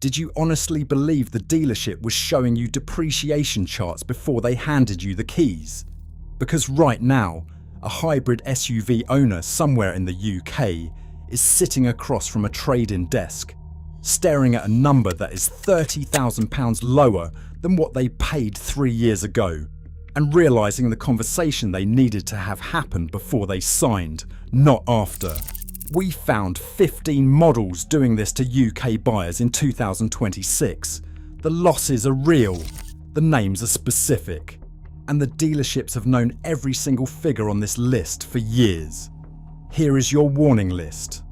Did you honestly believe the dealership was showing you depreciation charts before they handed you the keys? Because right now, a hybrid SUV owner somewhere in the UK is sitting across from a trade-in desk, staring at a number that is £30,000 lower than what they paid 3 years ago, and realising the conversation they needed to have happened before they signed, not after. We found 15 models doing this to UK buyers in 2026. The losses are real, the names are specific, and the dealerships have known every single figure on this list for years. Here is your warning list.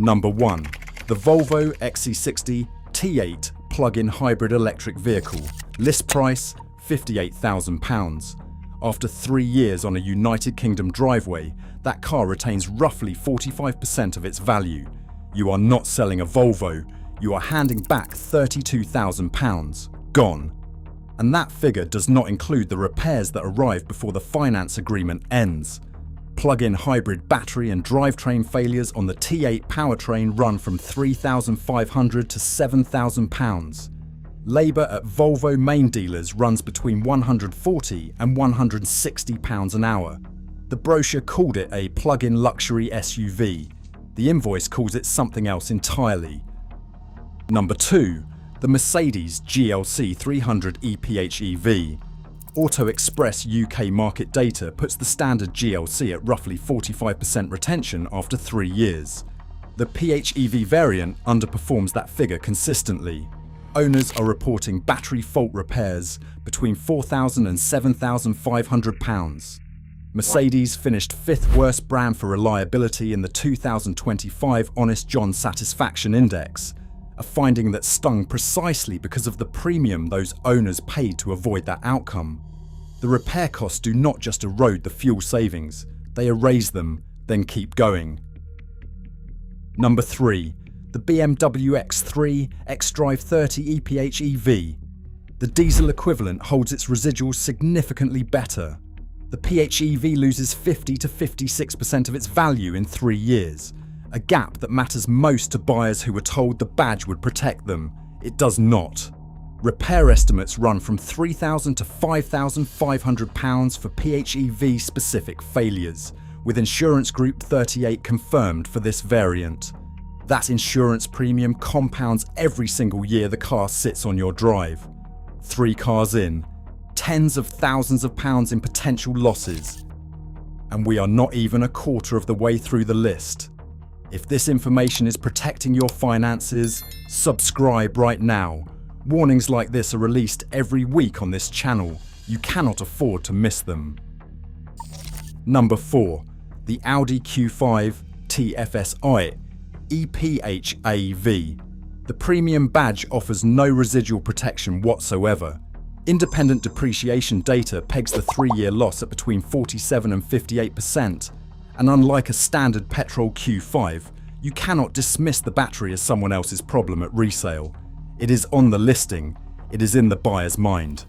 Number 1. The Volvo XC60 T8 plug-in hybrid electric vehicle. List price £58,000. After 3 years on a United Kingdom driveway, that car retains roughly 45% of its value. You are not selling a Volvo, you are handing back £32,000. Gone. And that figure does not include the repairs that arrive before the finance agreement ends. Plug-in hybrid battery and drivetrain failures on the T8 powertrain run from £3,500 to £7,000. Labour at Volvo main dealers runs between £140 and £160 an hour. The brochure called it a plug-in luxury SUV. The invoice calls it something else entirely. Number 2. The Mercedes GLC 300 EPH EV. Auto Express UK market data puts the standard GLC at roughly 45% retention after 3 years. The PHEV variant underperforms that figure consistently. Owners are reporting battery fault repairs between £4,000 and £7,500. Mercedes finished 5th worst brand for reliability in the 2025 Honest John Satisfaction Index, a finding that stung precisely because of the premium those owners paid to avoid that outcome. The repair costs do not just erode the fuel savings, they erase them, then keep going. Number 3. The BMW X3 xDrive 30 EPH EV. The diesel equivalent holds its residuals significantly better. The PHEV loses 50 to 56% of its value in 3 years, a gap that matters most to buyers who were told the badge would protect them. It does not. Repair estimates run from £3,000 to £5,500 for PHEV specific failures, with Insurance Group 38 confirmed for this variant. That insurance premium compounds every single year the car sits on your drive. 3 cars in, tens of thousands of pounds in potential losses. And we are not even a quarter of the way through the list. If this information is protecting your finances, subscribe right now. Warnings like this are released every week on this channel. You cannot afford to miss them. Number 4. The Audi Q5 TFSI EPH. The premium badge offers no residual protection whatsoever. Independent depreciation data pegs the 3-year loss at between 47 and 58%, and unlike a standard petrol Q5, you cannot dismiss the battery as someone else's problem at resale. It is on the listing, it is in the buyer's mind.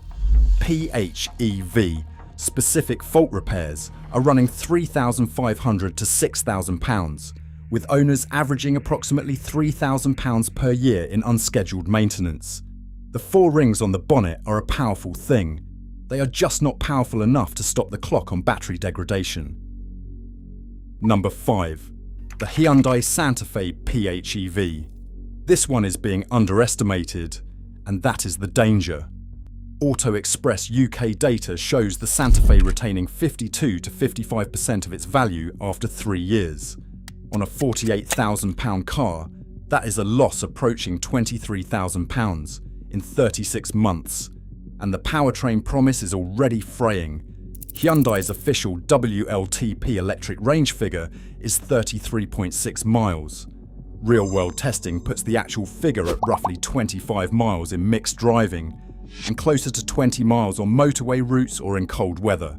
PHEV specific fault repairs are running £3,500 to £6,000, with owners averaging approximately £3,000 per year in unscheduled maintenance. The 4 rings on the bonnet are a powerful thing. They are just not powerful enough to stop the clock on battery degradation. Number 5. The Hyundai Santa Fe PHEV. This one is being underestimated, and that is the danger. Auto Express UK data shows the Santa Fe retaining 52 to 55% of its value after 3 years. On a £48,000 car, that is a loss approaching £23,000 in 36 months, and the powertrain promise is already fraying. Hyundai's official WLTP electric range figure is 33.6 miles. Real-world testing puts the actual figure at roughly 25 miles in mixed driving, and closer to 20 miles on motorway routes or in cold weather.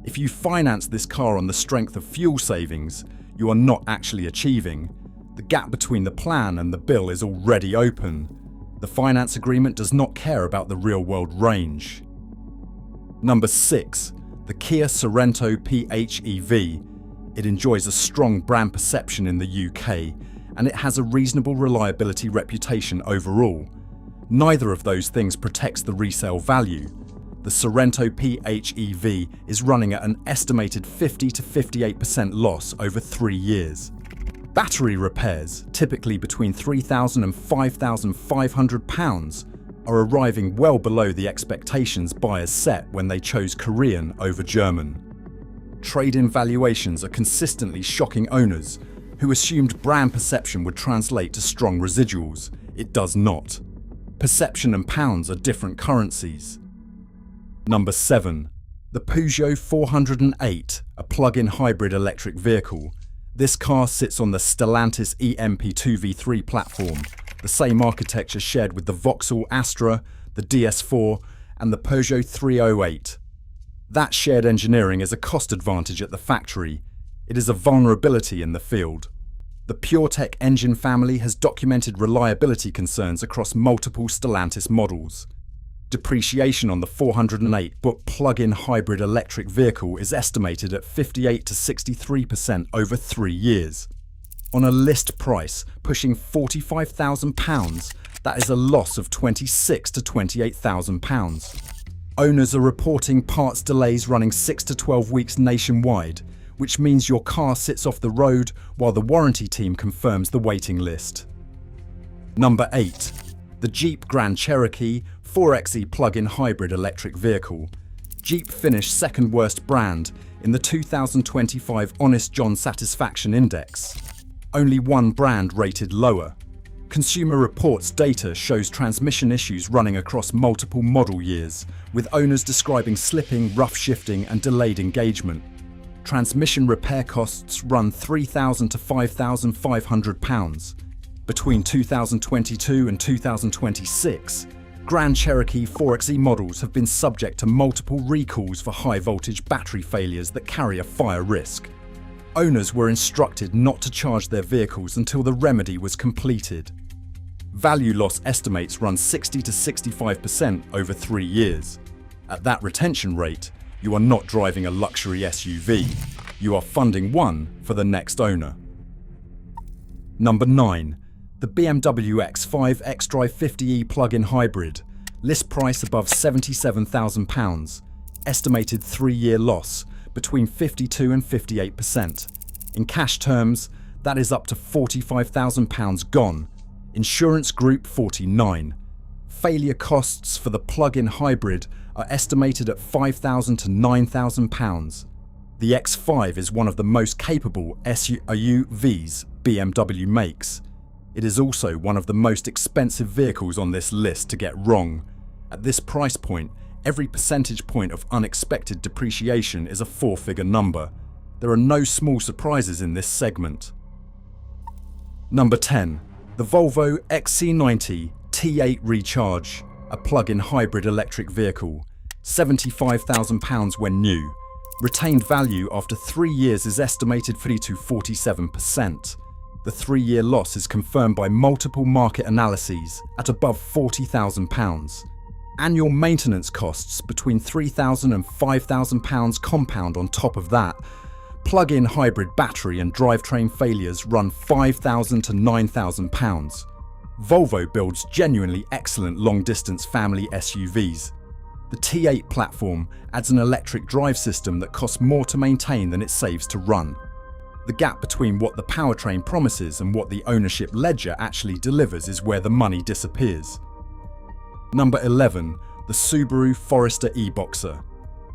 If you finance this car on the strength of fuel savings, you are not actually achieving. The gap between the plan and the bill is already open. The finance agreement does not care about the real-world range. Number 6. The Kia Sorento PHEV. It enjoys a strong brand perception in the UK and it has a reasonable reliability reputation overall. Neither of those things protects the resale value. The Sorento PHEV is running at an estimated 50 to 58% loss over 3 years. Battery repairs, typically between £3,000 and £5,500, are arriving well below the expectations buyers set when they chose Korean over German. Trade-in valuations are consistently shocking owners who assumed brand perception would translate to strong residuals. It does not. Perception and pounds are different currencies. Number 7. The Peugeot 408, a plug-in hybrid electric vehicle. This car sits on the Stellantis EMP2 V3 platform, the same architecture shared with the Vauxhall Astra, the DS4, and the Peugeot 308. That shared engineering is a cost advantage at the factory. It is a vulnerability in the field. The PureTech engine family has documented reliability concerns across multiple Stellantis models. Depreciation on the 408 plug-in hybrid electric vehicle is estimated at 58 to 63% over 3 years. On a list price pushing £45,000, that is a loss of £26,000 to £28,000. Owners are reporting parts delays running 6 to 12 weeks nationwide, which means your car sits off the road while the warranty team confirms the waiting list. Number 8. The Jeep Grand Cherokee 4xe plug-in hybrid electric vehicle. Jeep finished second worst brand in the 2025 Honest John Satisfaction Index. Only one brand rated lower. Consumer Reports data shows transmission issues running across multiple model years, with owners describing slipping, rough shifting and delayed engagement. Transmission repair costs run £3,000 to £5,500. Between 2022 and 2026, Grand Cherokee 4xe models have been subject to multiple recalls for high-voltage battery failures that carry a fire risk. Owners were instructed not to charge their vehicles until the remedy was completed. Value loss estimates run 60 to 65% over 3 years. At that retention rate, you are not driving a luxury SUV. You are funding one for the next owner. Number 9. The BMW X5 xDrive 50e plug-in hybrid. List price above £77,000. Estimated 3-year loss between 52 and 58%. In cash terms, that is up to £45,000 gone. Insurance Group 49. Failure costs for the plug-in hybrid are estimated at £5,000 to £9,000. The X5 is one of the most capable SUVs BMW makes. It is also one of the most expensive vehicles on this list to get wrong. At this price point, every percentage point of unexpected depreciation is a 4-figure number. There are no small surprises in this segment. Number 10. The Volvo XC90 T8 Recharge, a plug-in hybrid electric vehicle. £75,000 when new. Retained value after 3 years is estimated to 47%. The 3-year loss is confirmed by multiple market analyses at above £40,000. Annual maintenance costs between £3,000 and £5,000 compound on top of that. Plug-in hybrid battery and drivetrain failures run £5,000 to £9,000. Volvo builds genuinely excellent long-distance family SUVs. The T8 platform adds an electric drive system that costs more to maintain than it saves to run. The gap between what the powertrain promises and what the ownership ledger actually delivers is where the money disappears. Number 11. The Subaru Forester e-Boxer.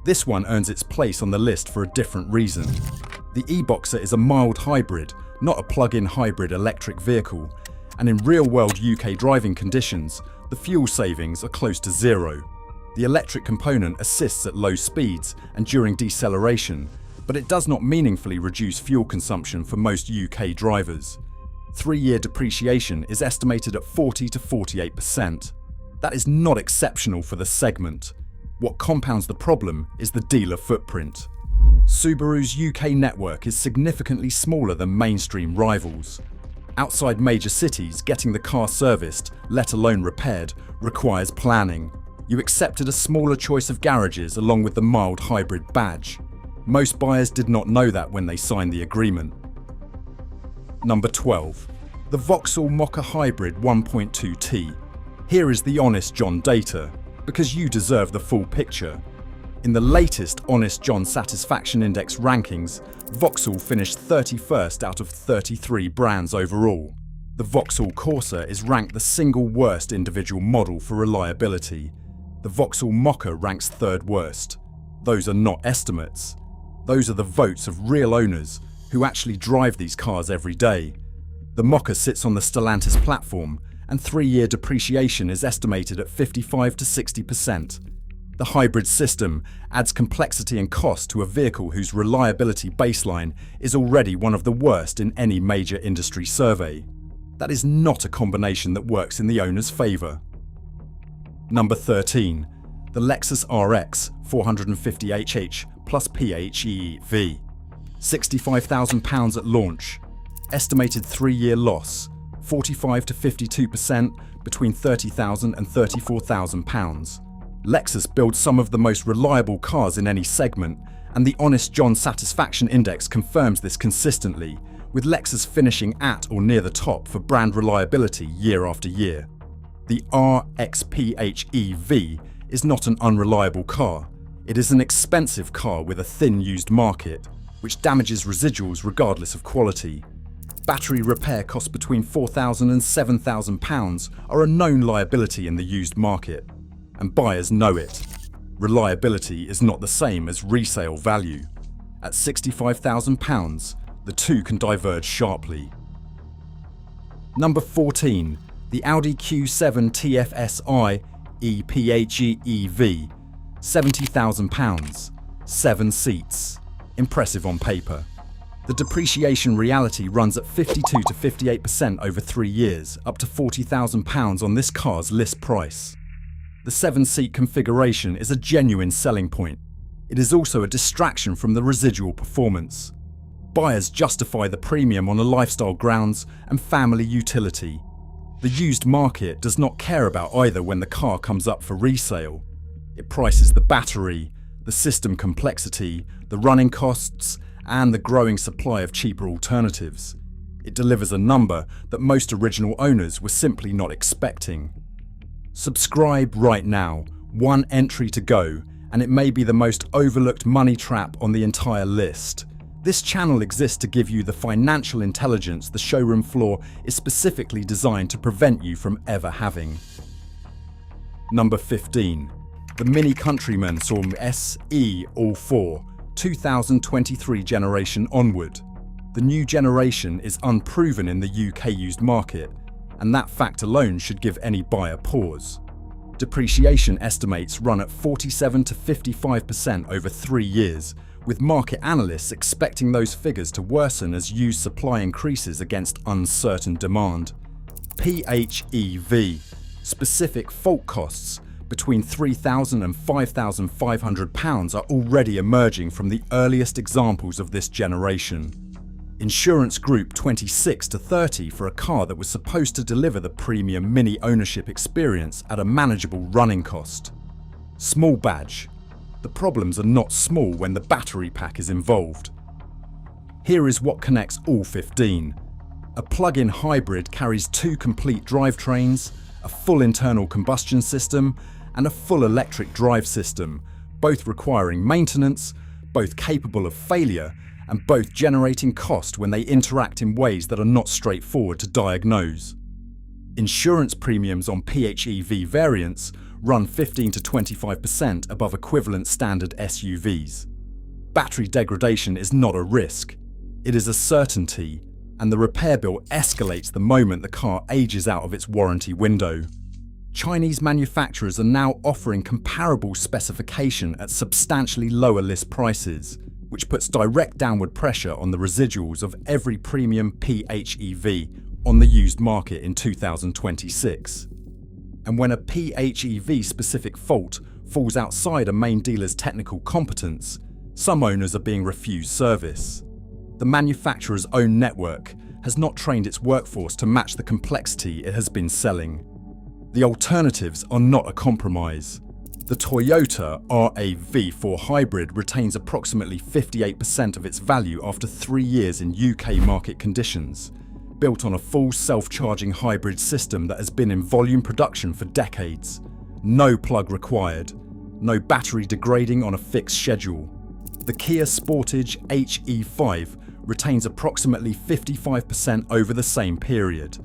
This one earns its place on the list for a different reason. The e-Boxer is a mild hybrid, not a plug-in hybrid electric vehicle, and in real-world UK driving conditions, the fuel savings are close to zero. The electric component assists at low speeds and during deceleration, but it does not meaningfully reduce fuel consumption for most UK drivers. 3-year depreciation is estimated at 40 to 48%. That is not exceptional for the segment. What compounds the problem is the dealer footprint. Subaru's UK network is significantly smaller than mainstream rivals. Outside major cities, getting the car serviced, let alone repaired, requires planning. You accepted a smaller choice of garages along with the mild hybrid badge. Most buyers did not know that when they signed the agreement. Number 12. The The Vauxhall Mokka Hybrid 1.2T. Here is the Honest John data, because you deserve the full picture. In the latest Honest John Satisfaction Index rankings, Vauxhall finished 31st out of 33 brands overall. The Vauxhall Corsa is ranked the single worst individual model for reliability. The Vauxhall Mokka ranks third worst. Those are not estimates. Those are the votes of real owners who actually drive these cars every day. The Mokka sits on the Stellantis platform, and 3-year depreciation is estimated at 55 to 60%. The hybrid system adds complexity and cost to a vehicle whose reliability baseline is already one of the worst in any major industry survey. That is not a combination that works in the owner's favour. Number 13. The Lexus RX450H plus PHEV. £65,000 at launch. Estimated 3-year loss, 45 to 52% between £30,000 and £34,000. Lexus builds some of the most reliable cars in any segment, and the Honest John Satisfaction Index confirms this consistently, with Lexus finishing at or near the top for brand reliability year after year. The RX-PHEV is not an unreliable car. It is an expensive car with a thin used market, which damages residuals regardless of quality. Battery repair costs between £4,000 and £7,000 are a known liability in the used market, and buyers know it. Reliability is not the same as resale value. At £65,000, the two can diverge sharply. Number 14. The Audi Q7 TFSI EPHEV. £70,000. 7 seats. Impressive on paper. The depreciation reality runs at 52 to 58% over 3 years, up to £40,000 on this car's list price. The 7-seat configuration is a genuine selling point. It is also a distraction from the residual performance. Buyers justify the premium on a lifestyle grounds and family utility. The used market does not care about either when the car comes up for resale. It prices the battery, the system complexity, the running costs, and the growing supply of cheaper alternatives. It delivers a number that most original owners were simply not expecting. Subscribe right now, 1 entry to go, and it may be the most overlooked money trap on the entire list. This channel exists to give you the financial intelligence the showroom floor is specifically designed to prevent you from ever having. Number 15. The Mini Countryman from SE All 4, 2023 generation onward. The new generation is unproven in the UK used market, and that fact alone should give any buyer pause. Depreciation estimates run at 47 to 55% over 3 years, with market analysts expecting those figures to worsen as used supply increases against uncertain demand. PHEV. Specific fault costs between £3,000 and £5,500 are already emerging from the earliest examples of this generation. Insurance Group 26 to 30 for a car that was supposed to deliver the premium Mini ownership experience at a manageable running cost. Small badge. The problems are not small when the battery pack is involved. Here is what connects all 15. A plug-in hybrid carries 2 complete drivetrains, a full internal combustion system, and a full electric drive system, both requiring maintenance, both capable of failure, and both generating cost when they interact in ways that are not straightforward to diagnose. Insurance premiums on PHEV variants run 15 to 25% above equivalent standard SUVs. Battery degradation is not a risk, it is a certainty, and the repair bill escalates the moment the car ages out of its warranty window. Chinese manufacturers are now offering comparable specification at substantially lower list prices, which puts direct downward pressure on the residuals of every premium PHEV on the used market in 2026. And when a PHEV-specific fault falls outside a main dealer's technical competence, some owners are being refused service. The manufacturer's own network has not trained its workforce to match the complexity it has been selling. The alternatives are not a compromise. The Toyota RAV4 Hybrid retains approximately 58% of its value after 3 years in UK market conditions, built on a full self-charging hybrid system that has been in volume production for decades. No plug required, no battery degrading on a fixed schedule. The Kia Sportage HE5 retains approximately 55% over the same period.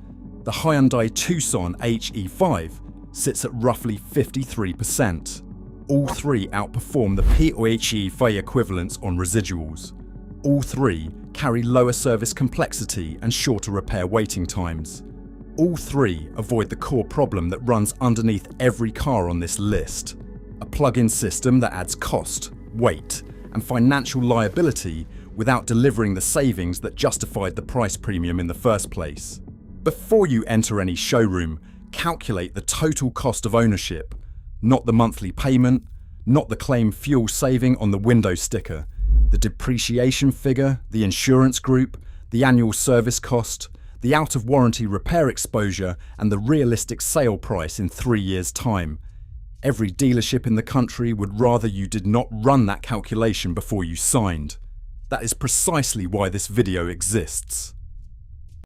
The Hyundai Tucson HE5 sits at roughly 53%. All three outperform the PHEV equivalents on residuals. All three carry lower service complexity and shorter repair waiting times. All three avoid the core problem that runs underneath every car on this list: a plug-in system that adds cost, weight, and financial liability without delivering the savings that justified the price premium in the first place. Before you enter any showroom, calculate the total cost of ownership, not the monthly payment, not the claimed fuel saving on the window sticker, the depreciation figure, the insurance group, the annual service cost, the out-of-warranty repair exposure, and the realistic sale price in 3 years' time. Every dealership in the country would rather you did not run that calculation before you signed. That is precisely why this video exists.